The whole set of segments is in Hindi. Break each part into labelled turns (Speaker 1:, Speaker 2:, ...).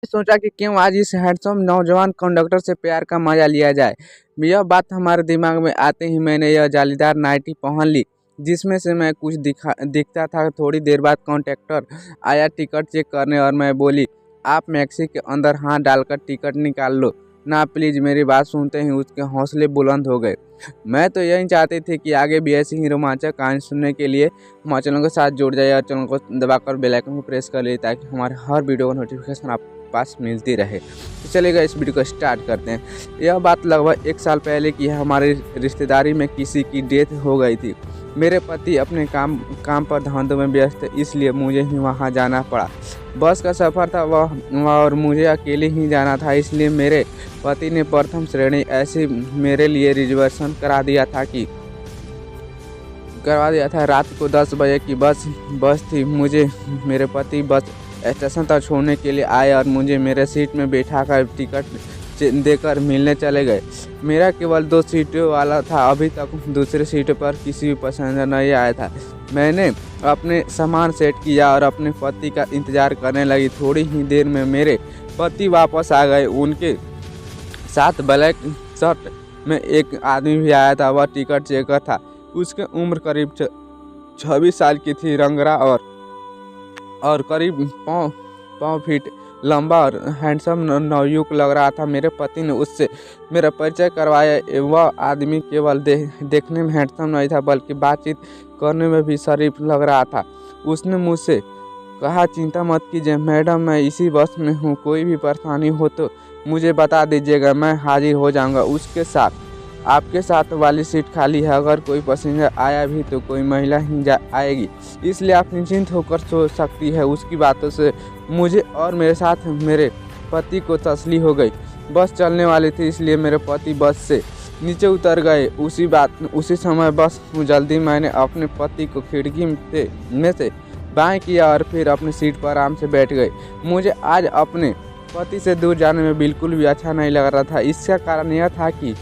Speaker 1: सोचा कि क्यों आज इस हैंडसम नौजवान कंडक्टर से प्यार का मजा लिया जाए। यह बात हमारे दिमाग में आते ही मैंने यह जालीदार नाइटी पहन ली जिसमें से मैं कुछ दिखता था। थोड़ी देर बाद कंडक्टर आया टिकट चेक करने और मैं बोली, आप मैक्सी के अंदर हाथ डालकर टिकट निकाल लो ना प्लीज़। मेरी बात सुनते ही उसके हौसले बुलंद हो गए। मैं तो यही चाहती थी कि आगे भी ऐसी ही रोमांचक कहानी सुनने के लिए हमारे चैनल के साथ जुड़ जाइए और चैनल को दबाकर बेल आइकन को प्रेस कर लीजिए ताकि हमारे हर वीडियो का नोटिफिकेशन आप पास मिलती रहे। तो चलिएगा इस वीडियो को स्टार्ट करते हैं। यह बात लगभग 1 साल पहले की है। हमारी रिश्तेदारी में किसी की डेथ हो गई थी। मेरे पति अपने काम पर धंधों में व्यस्त थे, इसलिए मुझे ही वहां जाना पड़ा। बस का सफ़र था वह और मुझे अकेले ही जाना था, इसलिए मेरे पति ने प्रथम श्रेणी ऐसे मेरे लिए रिजर्वेशन करा दिया था। रात को 10 बजे की बस थी। मुझे मेरे पति बस स्टेशन तक छोड़ने के लिए आए और मुझे मेरे सीट में बैठाकर टिकट देकर मिलने चले गए। मेरा केवल 2 सीटों वाला था। अभी तक दूसरी सीट पर किसी भी पैसेंजर नहीं आया था। मैंने अपने सामान सेट किया और अपने पति का इंतज़ार करने लगी। थोड़ी ही देर में मेरे पति वापस आ गए। उनके साथ ब्लैक शर्ट में एक आदमी भी आया था। वह टिकट चेकर था। उसकी उम्र करीब 26 साल की थी। रंगरा और करीब 5 फीट लंबा और हैंडसम नवयुवक लग रहा था। मेरे पति ने उससे मेरा परिचय करवाया। वह आदमी केवल देखने में हैंडसम नहीं था बल्कि बातचीत करने में भी शरीफ लग रहा था। उसने मुझसे कहा, चिंता मत कीजिए मैडम, मैं इसी बस में हूँ। कोई भी परेशानी हो तो मुझे बता दीजिएगा, मैं हाजिर हो जाऊँगा। उसके साथ आपके साथ वाली सीट खाली है। अगर कोई पैसेंजर आया भी तो कोई महिला ही आएगी, इसलिए आप निश्चिंत होकर सो सकती है। उसकी बातों से मुझे और मेरे साथ मेरे पति को तसल्ली हो गई। बस चलने वाली थी, इसलिए मेरे पति बस से नीचे उतर गए। उसी समय बस जल्दी मैंने अपने पति को खिड़की में से बाएं किया और फिर अपनी सीट पर आराम से बैठ गए। मुझे आज अपने पति से दूर जाने में बिल्कुल भी अच्छा नहीं लग रहा था। इसका कारण यह था कि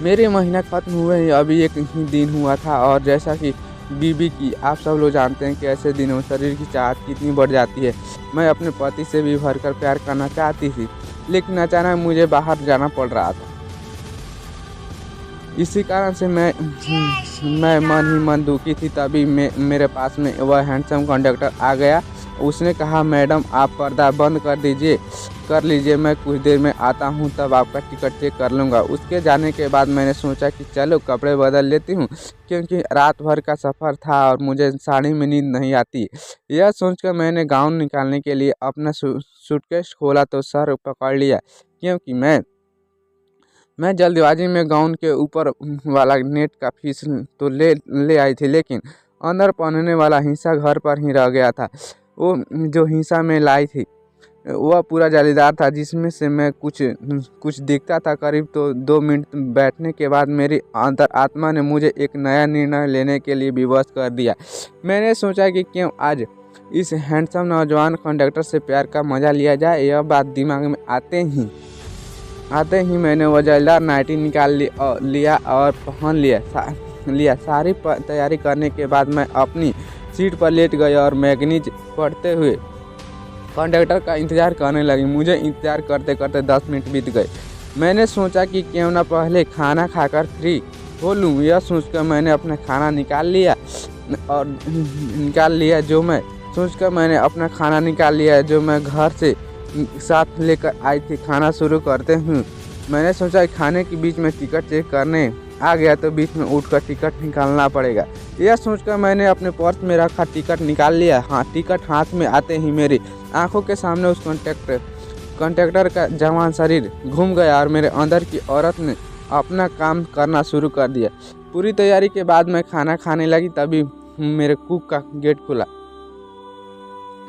Speaker 1: मेरे महीना खत्म हुए ही अभी 1 ही दिन हुआ था और जैसा कि बीबी की आप सब लोग जानते हैं कि ऐसे दिनों में शरीर की चाहत कितनी बढ़ जाती है। मैं अपने पति से भी भरकर प्यार करना चाहती थी, लेकिन अचानक मुझे बाहर जाना पड़ रहा था। इसी कारण से मैं मन ही मन दुखी थी। तभी मेरे पास में वह हैंडसम कंडक्टर आ गया। उसने कहा, मैडम आप पर्दा बंद कर लीजिए, मैं कुछ देर में आता हूं, तब आपका टिकट चेक कर लूँगा। उसके जाने के बाद मैंने सोचा कि चलो कपड़े बदल लेती हूं, क्योंकि रात भर का सफ़र था और मुझे साड़ी में नींद नहीं आती। यह सोचकर मैंने गाउन निकालने के लिए अपना सूटकेस खोला तो सर पकड़ लिया, क्योंकि मैं जल्दबाजी में गाउन के ऊपर वाला नेट का फीस तो ले आई थी, लेकिन अंदर पहनने वाला हिस्सा घर पर ही रह गया था। वो जो हिस्सा मैं लाई थी वह पूरा जालीदार था, जिसमें से मैं कुछ दिखता था। करीब तो 2 मिनट बैठने के बाद मेरी अंतर आत्मा ने मुझे एक नया निर्णय लेने के लिए विवश कर दिया। मैंने सोचा कि क्यों आज इस हैंडसम नौजवान कंडक्टर से प्यार का मजा लिया जाए। यह बात दिमाग में आते ही मैंने वह जालीदार नाइटी निकाल लिया और पहन लिया। सारी तैयारी करने के बाद मैं अपनी सीट पर लेट गई और मैगजीन पढ़ते हुए कंडक्टर का इंतज़ार करने लगी। मुझे इंतज़ार करते करते 10 मिनट बीत गए। मैंने सोचा कि क्यों ना पहले खाना खाकर फ्री हो लूँ। यह सोचकर मैंने अपना खाना निकाल लिया जो मैं घर से साथ लेकर आई थी। खाना शुरू करते हुए मैंने सोचा कि खाने के बीच में टिकट चेक करने आ गया तो बीच में उठकर टिकट निकालना पड़ेगा। यह सोचकर मैंने अपने पर्स में रखा टिकट निकाल लिया। टिकट हाथ में आते ही मेरी आंखों के सामने उस कंडक्टर का जवान शरीर घूम गया और मेरे अंदर की औरत ने अपना काम करना शुरू कर दिया। पूरी तैयारी के बाद मैं खाना खाने लगी, तभी मेरे कुक का गेट खुला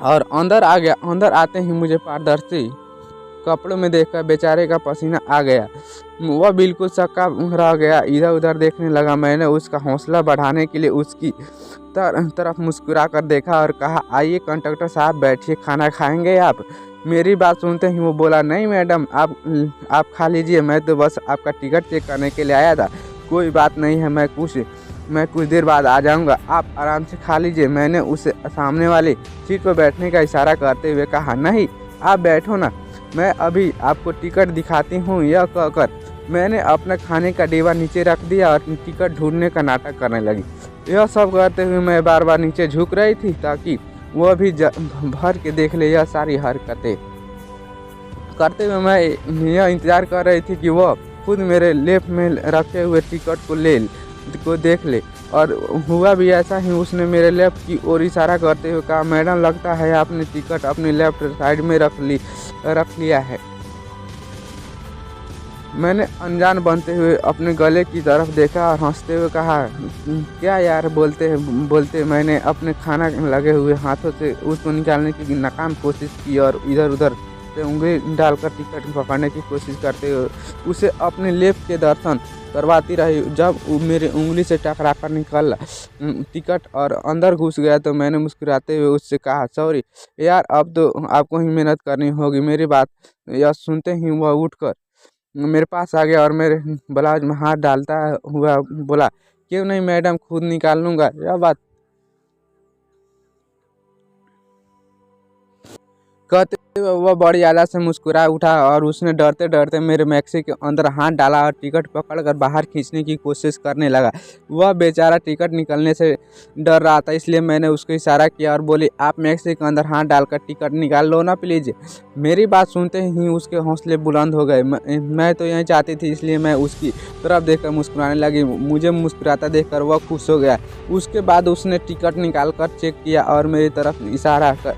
Speaker 1: और अंदर आ गया। अंदर आते ही मुझे पारदर्शी कपड़ों में देखकर बेचारे का पसीना आ गया। वह बिल्कुल सक्का रह गया, इधर उधर देखने लगा। मैंने उसका हौसला बढ़ाने के लिए उसकी तरफ मुस्कुरा कर देखा और कहा, आइए कंडक्टर साहब बैठिए, खाना खाएंगे आप? मेरी बात सुनते ही वो बोला, नहीं मैडम आप खा लीजिए, मैं तो बस आपका टिकट चेक करने के लिए आया था। कोई बात नहीं है, मैं कुछ देर बाद आ जाऊंगा, आप आराम से खा लीजिए। मैंने उसे सामने वाली सीट पर बैठने का इशारा करते हुए कहा, नहीं आप बैठो ना, मैं अभी आपको टिकट दिखाती हूँ। यह कहकर मैंने अपने खाने का डिब्बा नीचे रख दिया और टिकट ढूंढने का नाटक करने लगी। यह सब करते हुए मैं बार बार नीचे झुक रही थी ताकि वह भी भर के देख ले यह सारी हरकतें करते हुए। मैं यह इंतज़ार कर रही थी कि वह खुद मेरे लेफ्ट में रखे हुए टिकट को देख ले, और हुआ भी ऐसा ही। उसने मेरे लेफ्ट की ओर इशारा करते हुए कहा, मैडम लगता है आपने टिकट अपनी लेफ्ट साइड में रख लिया है। मैंने अनजान बनते हुए अपने गले की तरफ देखा और हंसते हुए कहा, क्या यार बोलते मैंने अपने खाना लगे हुए हाथों से उसको निकालने की नाकाम कोशिश की और इधर उधर से उंगली डालकर टिकट पकड़ने की कोशिश करते हुए उसे अपने लेफ्ट के दर्शन करवाती रही। जब मेरी उंगली से टकरा कर निकल टिकट और अंदर घुस गया तो मैंने मुस्कुराते हुए उससे कहा, सॉरी यार, अब तो आपको ही मेहनत करनी होगी। मेरी बात यह सुनते ही वह उठकर मेरे पास आ गया और मेरे ब्लाउज में हाथ डालता हुआ बोला, क्यों नहीं मैडम, खुद निकाल लूँगा। यह बात कहते हुए वह बड़ी आला से मुस्कुरा उठा और उसने डरते डरते मेरे मैक्सी के अंदर हाथ डाला और टिकट पकड़कर बाहर खींचने की कोशिश करने लगा। वह बेचारा टिकट निकलने से डर रहा था, इसलिए मैंने उसको इशारा किया और बोली, आप मैक्सी के अंदर हाथ डालकर टिकट निकाल लो ना प्लीज़। मेरी बात सुनते ही उसके हौसले बुलंद हो गए। मैं तो यही चाहती थी, इसलिए मैं उसकी तरफ देखकर मुस्कुराने लगी। मुझे मुस्कुराता देखकर वह खुश हो गया। उसके बाद उसने टिकट निकाल कर चेक किया और मेरी तरफ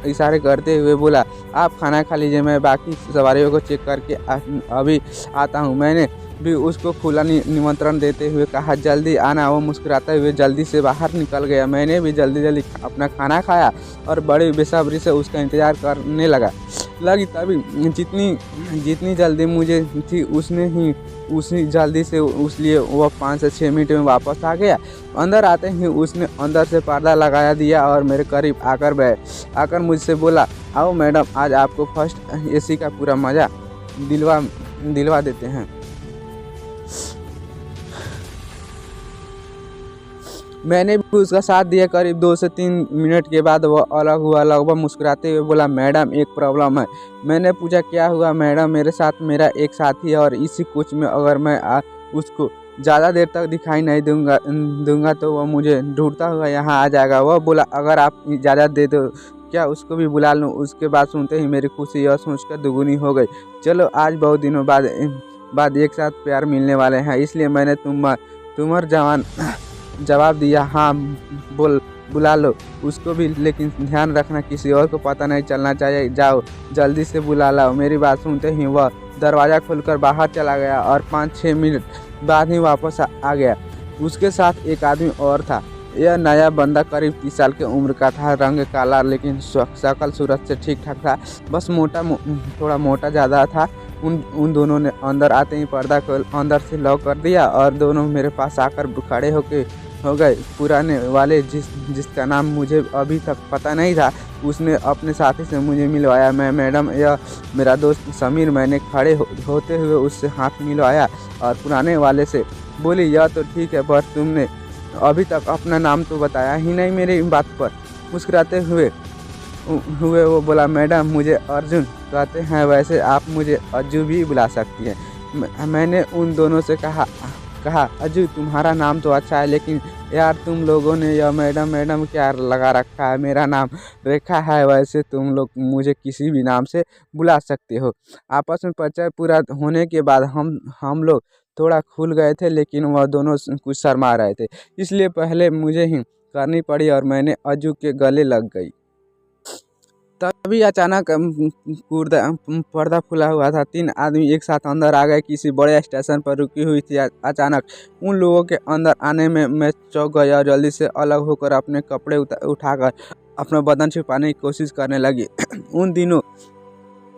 Speaker 1: इशारे करते हुए बोला, आप खाना खा लीजिए, मैं बाकी सवारियों को चेक करके अभी आता हूँ। मैंने भी उसको खुला निमंत्रण देते हुए कहा, जल्दी आना। वो मुस्कुराते हुए जल्दी से बाहर निकल गया। मैंने भी जल्दी अपना खाना खाया और बड़ी बेसब्री से उसका इंतज़ार करने लगी। तभी जितनी जल्दी मुझे थी उसी जल्दी से उसलिए वह 5 से 6 मिनट में वापस आ गया। अंदर आते ही उसने अंदर से पर्दा लगाया दिया और मेरे करीब आकर मुझसे बोला, आओ मैडम, आज आपको फर्स्ट एसी का पूरा मज़ा दिलवा देते हैं। मैंने भी उसका साथ दिया। करीब 2 से 3 मिनट के बाद वह अलग हुआ। लगभग मुस्कुराते हुए बोला, मैडम एक प्रॉब्लम है। मैंने पूछा, क्या हुआ मैडम? मेरे साथ मेरा एक साथी है और इसी कोच में अगर मैं उसको ज़्यादा देर तक दिखाई नहीं दूंगा तो वह मुझे ढूंढता हुआ यहाँ आ जाएगा। वह बोला, अगर आप इजाज़त दे दो क्या उसको भी बुला लूँ? उसके बाद सुनते ही मेरी खुशी यह सोचकर दुगुनी हो गई। चलो, आज बहुत दिनों बाद एक साथ प्यार मिलने वाले हैं, इसलिए मैंने तुम्हार जवाब दिया, हाँ बुला लो उसको भी, लेकिन ध्यान रखना किसी और को पता नहीं चलना चाहिए। जाओ जल्दी से बुला लाओ। मेरी बात सुनते ही वह दरवाज़ा खोलकर बाहर चला गया और 5-6 मिनट बाद ही वापस आ गया। उसके साथ एक आदमी और था। यह नया बंदा करीब 30 साल की उम्र का था। रंग काला, लेकिन शक्ल सूरत से ठीक ठाक था, बस थोड़ा मोटा ज़्यादा था। उन दोनों ने अंदर आते ही पर्दा को अंदर से लॉक कर दिया और दोनों मेरे पास आकर खड़े हो गए। पुराने वाले जिसका नाम मुझे अभी तक पता नहीं था, उसने अपने साथी से मुझे मिलवाया। मैं, मैडम, यह मेरा दोस्त समीर। मैंने खड़े होते हुए उससे हाथ मिलवाया और पुराने वाले से बोली, यह तो ठीक है, पर तुमने अभी तक अपना नाम तो बताया ही नहीं मेरी बात पर। मुस्कुराते हुए वो बोला, मैडम मुझे अर्जुन कहते हैं, वैसे आप मुझे अज्जू भी बुला सकती हैं। मैंने उन दोनों से कहा, अज्जू तुम्हारा नाम तो अच्छा है, लेकिन यार तुम लोगों ने यह मैडम क्या लगा रखा है? मेरा नाम रेखा है, वैसे तुम लोग मुझे किसी भी नाम से बुला सकते हो। आपस में परिचय पूरा होने के बाद हम लोग थोड़ा खुल गए थे, लेकिन वह दोनों कुछ शर्मा रहे थे, इसलिए पहले मुझे ही करनी पड़ी और मैंने अज्जू के गले लग गई। तभी अचानक पर्दा खुला हुआ था। 3 आदमी एक साथ अंदर आ गए। किसी बड़े स्टेशन पर रुकी हुई थी। अचानक उन लोगों के अंदर आने में मैं चौंक गया और जल्दी से अलग होकर अपने कपड़े उठाकर अपना बदन छिपाने की कोशिश करने लगी।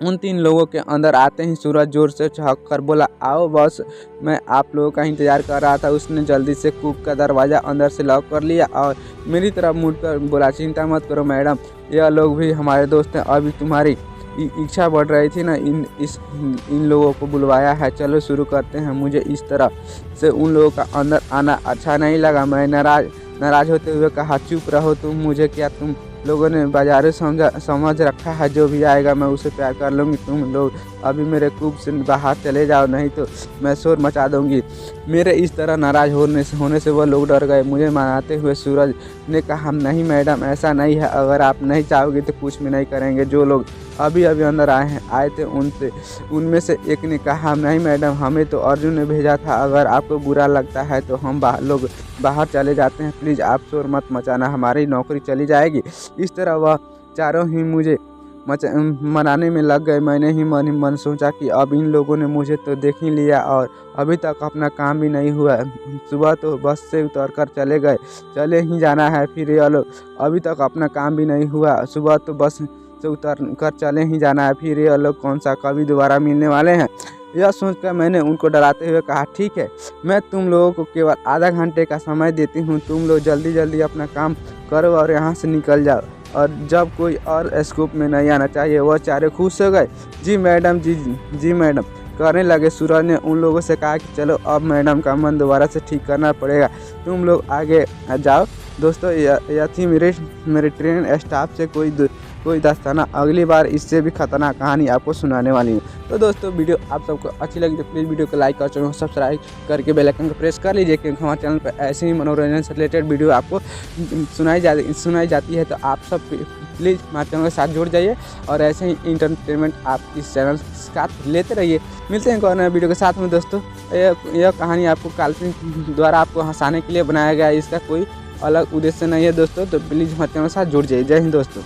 Speaker 1: उन 3 लोगों के अंदर आते ही सूरज जोर से चहक कर बोला, आओ बॉस, मैं आप लोगों का इंतज़ार कर रहा था। उसने जल्दी से कूप का दरवाज़ा अंदर से लॉक कर लिया और मेरी तरफ मुड़कर बोला, चिंता मत करो मैडम, यह लोग भी हमारे दोस्त हैं। अभी तुम्हारी इच्छा बढ़ रही थी ना, इन लोगों को बुलवाया है, चलो शुरू करते हैं। मुझे इस तरह से उन लोगों का अंदर आना अच्छा नहीं लगा। मैं नाराज़ होते हुए कहा, चुप रहो तुम, मुझे क्या तुम लोगों ने बाजारू समझ रखा है, जो भी आएगा मैं उसे प्यार कर लूँगी। तुम लोग अभी मेरे कूप से बाहर चले जाओ, नहीं तो मैं शोर मचा दूँगी। मेरे इस तरह नाराज़ होने से वह लोग डर गए। मुझे मनाते हुए सूरज ने कहा, नहीं मैडम, ऐसा नहीं है, अगर आप नहीं चाहोगे तो कुछ भी नहीं करेंगे। जो लोग अभी अंदर आए थे उनमें से एक ने कहा, नहीं मैडम, हमें तो अर्जुन ने भेजा था, अगर आपको बुरा लगता है तो हम लोग बाहर चले जाते हैं, प्लीज़ आप शोर मत मचाना, हमारी नौकरी चली जाएगी। इस तरह वह चारों ही मुझे मनाने में लग गए। मैंने ही मन ही मन सोचा कि अब इन लोगों ने मुझे तो देख ही लिया और अभी तक अपना काम भी नहीं हुआ। सुबह तो बस से उतरकर चले गए, चले ही जाना है, फिर ये लोग अभी तक अपना काम भी नहीं हुआ। सुबह तो बस से उतर कर चले ही जाना है, फिर ये लोग कौन सा कभी दोबारा मिलने वाले हैं। यह सोचकर मैंने उनको डराते हुए कहा, ठीक है, मैं तुम लोगों को केवल आधा घंटे का समय देती हूँ, तुम लोग जल्दी जल्दी अपना काम करो और यहाँ से निकल जाओ। और जब कोई और स्कूप में नहीं आना चाहिए, वह चारे खुश हो गए। जी मैडम, जी मैडम करने लगे। सूरज ने उन लोगों से कहा कि चलो अब मैडम का मन दोबारा से ठीक करना पड़ेगा, तुम लोग आगे जाओ। दोस्तों, यह थी मेरे ट्रेन स्टाफ से कोई दास्ताना। अगली बार इससे भी खतरनाक कहानी आपको सुनाने वाली हूँ। तो दोस्तों, वीडियो आप सबको अच्छी लगी तो प्लीज़ वीडियो को लाइक और चैनल को सब्सक्राइब करके बेल आइकन को प्रेस कर लीजिए, क्योंकि हमारे चैनल पर ऐसे ही मनोरंजन से रिलेटेड वीडियो आपको सुनाई जाती है। तो आप सब प्लीज़ हमारे चैनल के साथ जुड़ जाइए और ऐसे ही इंटरटेनमेंट आप इस चैनल के साथ लेते रहिए। मिलते हैं एक और नए वीडियो के साथ में। दोस्तों, यह कहानी आपको काल्पनिक द्वारा आपको हंसाने के लिए बनाया गया है, इसका कोई अलग उद्देश्य नहीं है दोस्तों। तो प्लीज़ हमारे चैनल के साथ जुड़ जाइए। जय हिंद दोस्तों।